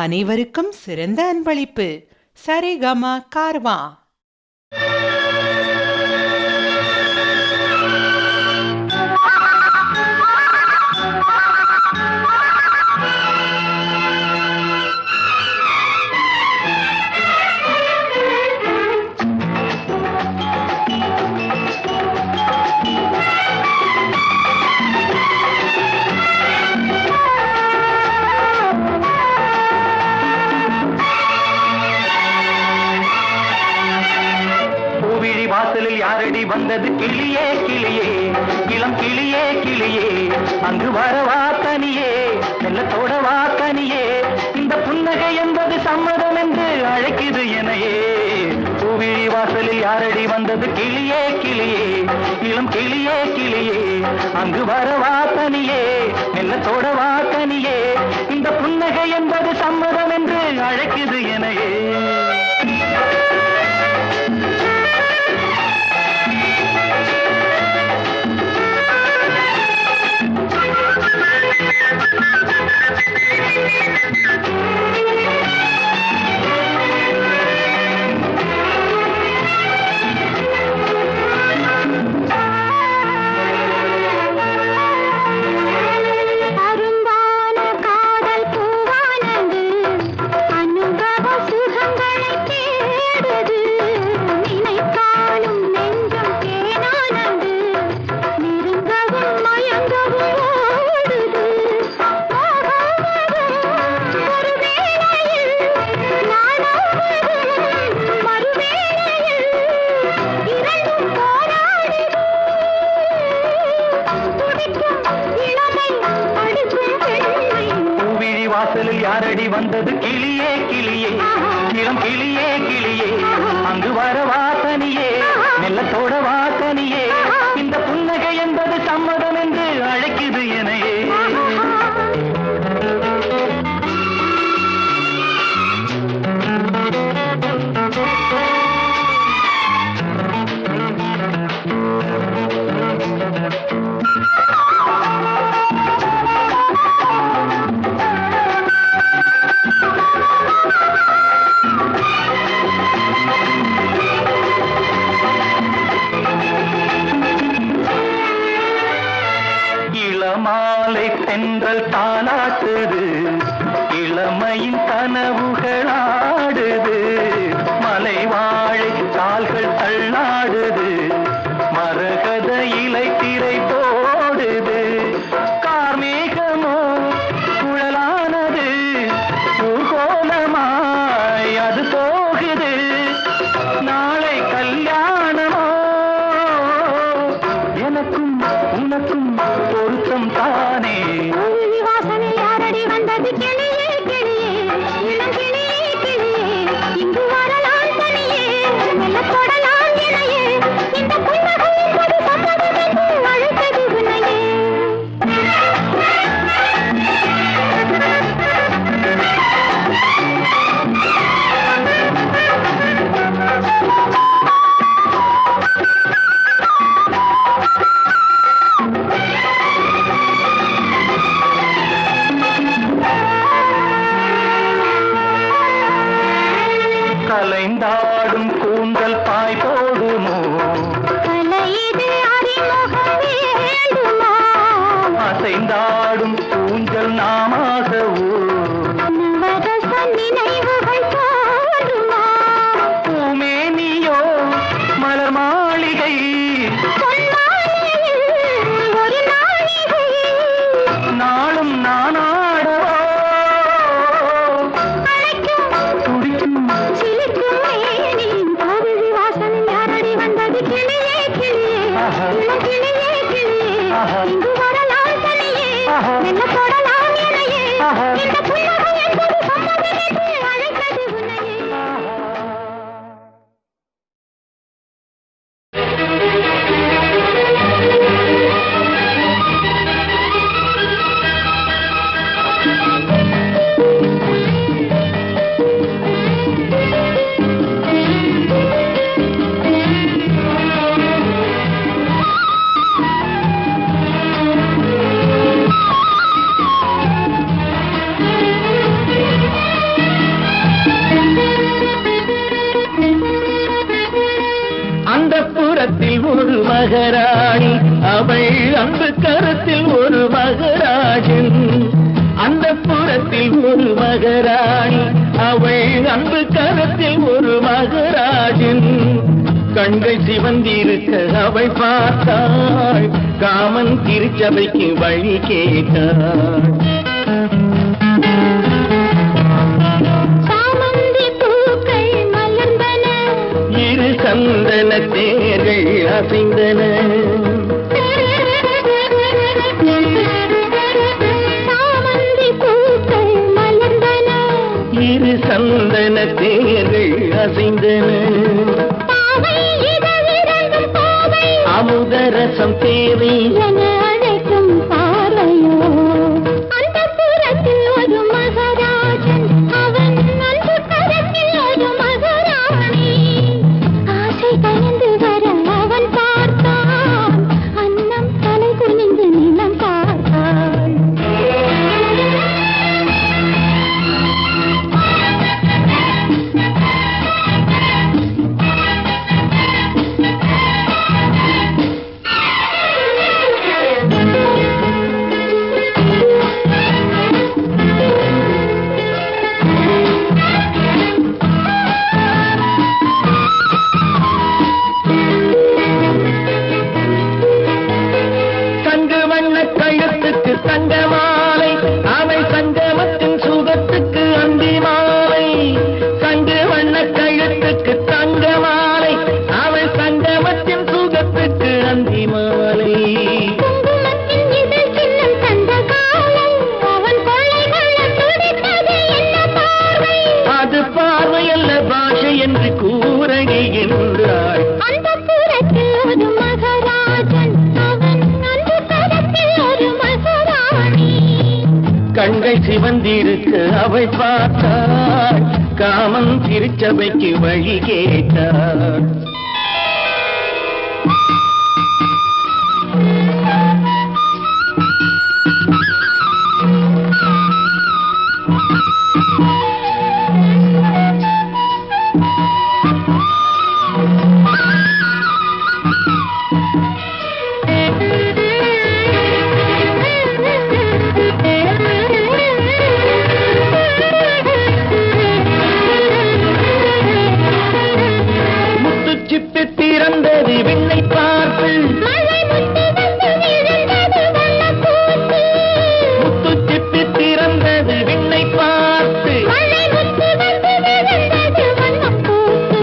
அனைவருக்கும் சிறந்த அன்பளிப்பு. சரிகம கார்வா. வாசலில் யாரடி வந்தது கிளியே கிளியே, இளம் கிளியே கிளியே, அங்கு வரவா தனியே, செல்லத்தோட வா தனியே, இந்த புன்னகை என்பது சம்மதம் என்று அழைக்குது எனையே. பூவிழி வாசலில் யாரடி வந்தது கிளியே கிளியே, இளம் கிளியே கிளியே, அங்கு வரவா தனியே, செல்லத்தோட வா தனியே, இந்த புன்னகை என்பது சம்மதம் என்று அழைக்குது எனையே. வாசலில் யாரடி வந்தது கிளியே கிளியே, இளம் கிளியே கிளியே, அங்கு வரவா தனியே, மெல்லத்தோட வா தனியே, இந்த புன்னகை என்பது சம்மதம் என்று அழைக்குது எனையே. மாலை தென்றல் தாளாட்டுது, இளமையின் கனவுகளாடுது, மலை வாழை கால்கள் தள்ளாடுது, மரகத இலை திரை போடுது, கார்மேகமோ குழலானது, ஊர்கோலமாய் அது போகுது, நாளை கல்யாணமோ, எனக்கும் உனக்கும் பொருத்தம் தானே. வாசலில் யாரடி வந்தது கிளியே கிளியே, இளம் கிளியே கிளியே, இங்கு வரலாம் தனியே, மெல்ல தொடலாம் இணையே, இந்த புன்னகை என்பது சம்மதம் என்று அழைத்தது உன்னையே. கலைந்தாடும் கூந்தல் பாய் போடுமோ, கலையிது அறிமுகம் வேண்டுமா, அசைந்தாடும் ஊஞ்சல் நாமாகவோ, நவரச நினைவுகள் தோன்றுமா, பூமேனியோ மலர் மாளிகை, பொன்மாலையில் ஒரு நாழிகை, நாளும் நானாடவோ, துடிக்கும் சிலிர்க்கும் மேனியின் கோவில் வாசலில் மகாராணி, அவள் அன்பு கரத்தில் ஒரு மகராஜன். அந்த புறத்தில் ஒரு மகாராணி, அவள் அன்பு கரத்தில் ஒரு மகராஜன். கண்கள் சிவந்திருக்க அவள் பார்த்தாள், காமன் திருச்சபைக்கு வழி கேட்டாள். இரு சந்தன தேர்கள் அசைந்தன. இரு சந்தன தேர்கள் அசைந்தன. அமுதரசம் தேவை என அழைக்கும் பார்வையோ. அந்த புறத்தில் ஒரு மகாராஜன், அவன் அன்பு கரத்தில் ஒரு மகாராணி. ஆசை கனிந்து வர அவன் பார்த்தான், அன்னம் தலை குனிந்து நிலம் பார்த்தான். கழுத்துக்கு தங்க மாலை, அவை சங்கமத்தின் சுகத்துக்கு அந்தி மாலை. சங்கு வண்ண கழுத்துக்கு தங்க மாலை, அவை சங்கமத்தின் சுகத்துக்கு அந்தி மாலை. குங்குமத்தின் இதழ் சின்னம் தந்த காலை, அவன் கொள்ளை கொள்ள துடித்தது என்ன பார்வை. அது பார்வையல்ல பாஷை என்று கூறடி என்றாள். அந்த புறத்தில் ஒரு மகாராஜன், அவன் அன்பு கரத்தில் ஒரு மகாராணி. கண்கள் சிவந்திருக்க அவள் பார்த்தாள், காமன் திருச்சபைக்கு வழி கேட்டாள். முத்துச்சிப்பி திறந்தது விண்ணை பார்த்து, மழை முத்து வந்து விழுந்தது வண்ணப்பூத்து. முத்துச்சிப்பி திறந்தது விண்ணை பார்த்து, மழை முத்து வந்து விழுந்தது வண்ணப்பூத்து.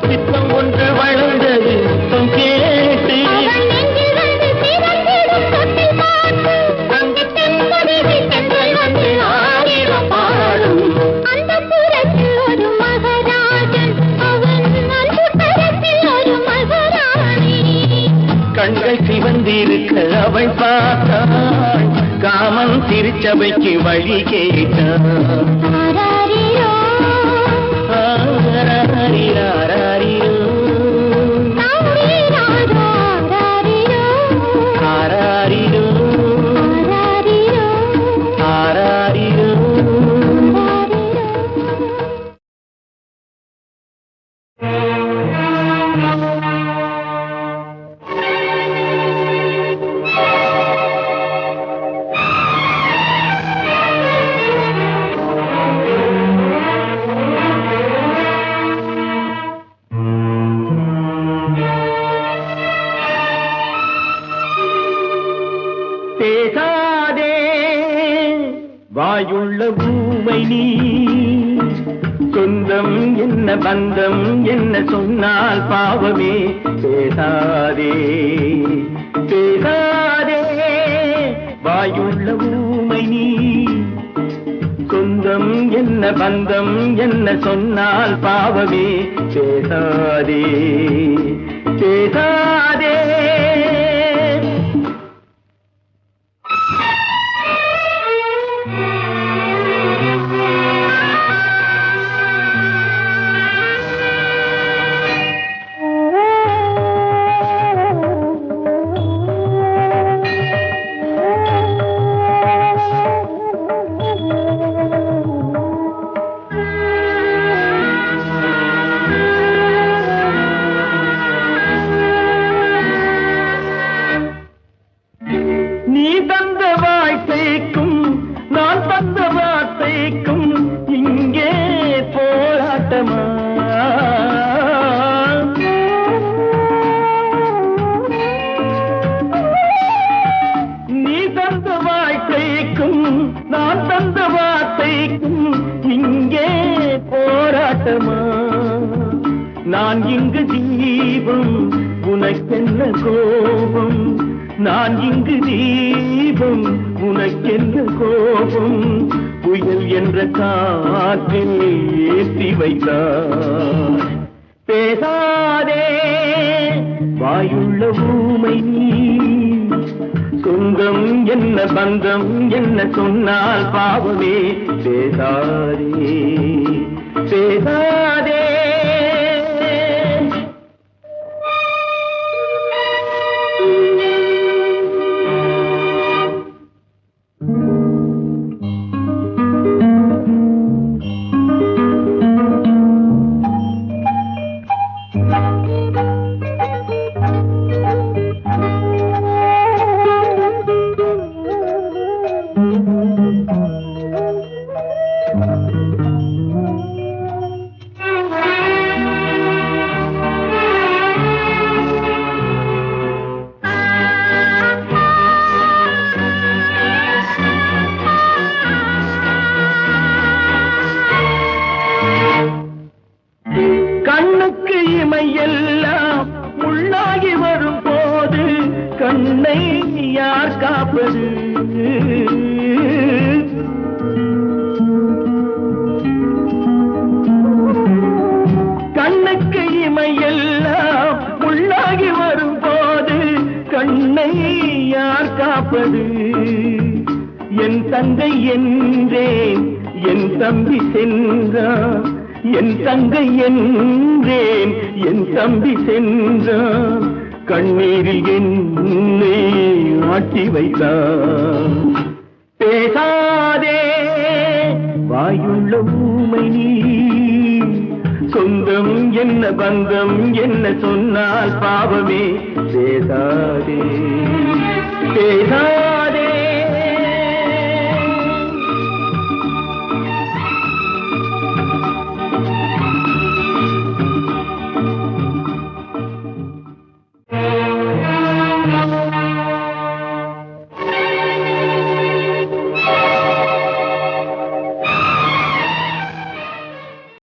சித்தம் ஒன்று வளர்ந்தது முத்தம் கேட்டு. அவன் நெஞ்சில் வந்து சிவந்திடும் தொட்டில் பார்த்து, அங்குத் தென்பொதிவில் தென்றல் வந்து ஆடிடும் பாடும். அந்த புறத்தில் ஒரு மகாராஜன், அவன் அன்பு கரத்தில் ஒரு மகாராணி. கண்கள் சிவந்திருக்க அவள் பார்த்தாள், காமன் திருச்சபைக்கு வழி கேட்டாள். ஆராரிரோ, ஆராரிராராரிரோ, தாவீராரோ, ஆராரிரோ, ஆராரிரோ, ஆராரிரோ, ஆராரிரோ. ஆராரிரோ. பேசாதே வாயுள்ள பூமை நீ, சொந்தம் என்ன பந்தம் என்ன சொன்னால் பாவமே. பேசாதே பேசாதே வாயுள்ள பூமை நீ, சொந்தம் என்ன பந்தம் என்ன சொன்னால் பாவமே. பேசாதே பேசாதே. இங்கே போராட்டமா நான் இங்கு தீபம் உனக்கென்ன கோபம் நான் இங்கு தீபம் உனக்கென்ன கோபம் புயல் என்ற காற்றில் ஏற்றி வைத்தார் பேசாதே வாயுள்ள ஊமை நீ சொந்தம் என்ன பந்தம் என்ன சொன்னால் பாவமே பேசாதே பேசாதே கண்ணுக்கு இமையெல்லாம் முள்ளாகி வரும் போது கண்ணை யார் காப்பது கண்ணுக்கு இமையெல்லாம் முள்ளாகி வரும் போது கண்ணை யார் காப்பது என் தங்கை என்றேன் என் தம்பி சென்றான் என் தங்கை என்றேன் என் தம்பி சென்றான் கண்ணீரில் என்னை ஆட்டி வைத்தான் பேசாதே வாயுள்ள ஊமை நீ சொந்தம் என்ன பந்தம் என்ன சொன்னால் பாவமே பேசாதே பேசாதே